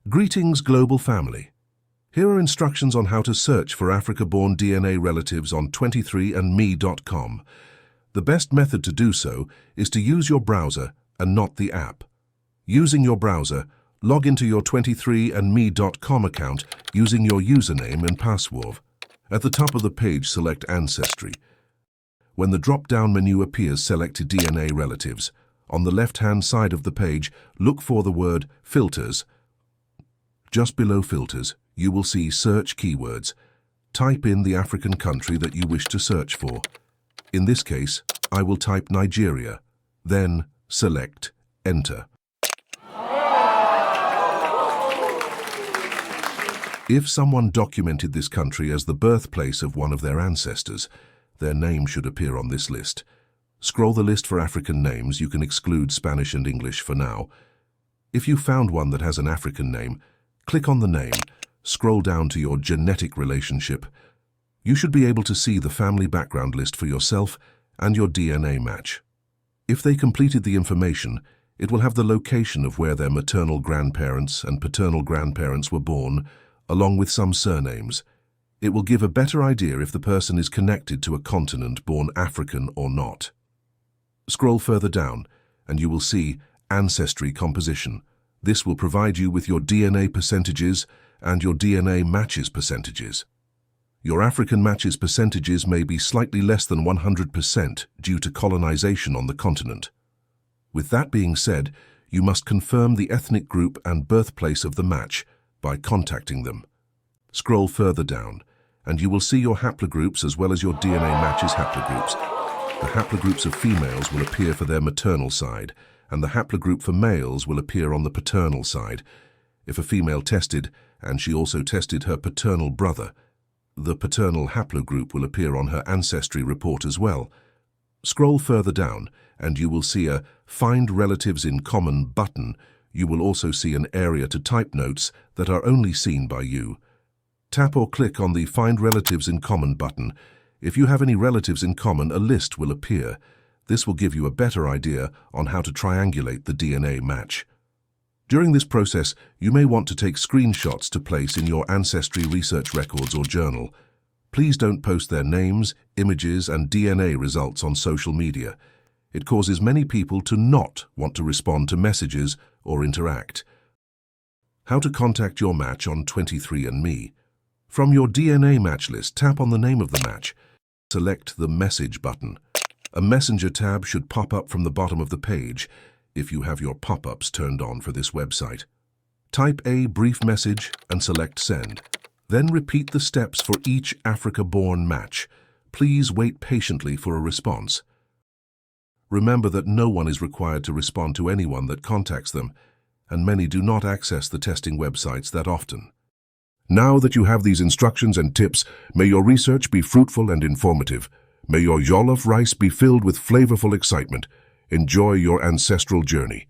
Greetings, global family. Here are instructions on how to search for Africa-born DNA relatives on 23andMe.com. The best method to do so is to use your browser and not the app. Using your browser, log into your 23andMe.com account using your username and password. At the top of the page, select Ancestry. When the drop-down menu appears, select DNA relatives. On the left-hand side of the page, look for the word Filters. Just below Filters, you will see Search Keywords. Type in the African country that you wish to search for. In this case, I will type Nigeria. Then select Enter. If someone documented this country as the birthplace of one of their ancestors, their name should appear on this list. Scroll the list for African names. You can exclude Spanish and English for now. If you found one that has an African name, click on the name, scroll down to your genetic relationship. You should be able to see the family background list for yourself and your DNA match. If they completed the information, it will have the location of where their maternal grandparents and paternal grandparents were born, along with some surnames. It will give a better idea if the person is connected to a continent born African or not. Scroll further down, and you will see Ancestry Composition. This will provide you with your DNA percentages and your DNA matches percentages. Your African matches percentages may be slightly less than 100% due to colonization on the continent. With that being said, you must confirm the ethnic group and birthplace of the match by contacting them. Scroll further down, and you will see your haplogroups as well as your DNA matches haplogroups. The haplogroups of females will appear for their maternal side, and the haplogroup for males will appear on the paternal side. If a female tested, and she also tested her paternal brother, the paternal haplogroup will appear on her ancestry report as well. Scroll further down, and you will see a Find Relatives in Common button. You will also see an area to type notes that are only seen by you. Tap or click on the Find Relatives in Common button. If you have any relatives in common, a list will appear. This will give you a better idea on how to triangulate the DNA match. During this process, you may want to take screenshots to place in your ancestry research records or journal. Please don't post their names, images, and DNA results on social media. It causes many people to not want to respond to messages or interact. How to contact your match on 23andMe. From your DNA match list, tap on the name of the match. Select the Message button. A Messenger tab should pop up from the bottom of the page if you have your pop-ups turned on for this website. Type a brief message and select Send. Then repeat the steps for each Africa-born match. Please wait patiently for a response. Remember that no one is required to respond to anyone that contacts them, and many do not access the testing websites that often. Now that you have these instructions and tips, may your research be fruitful and informative. May your jollof rice be filled with flavorful excitement. Enjoy your ancestral journey.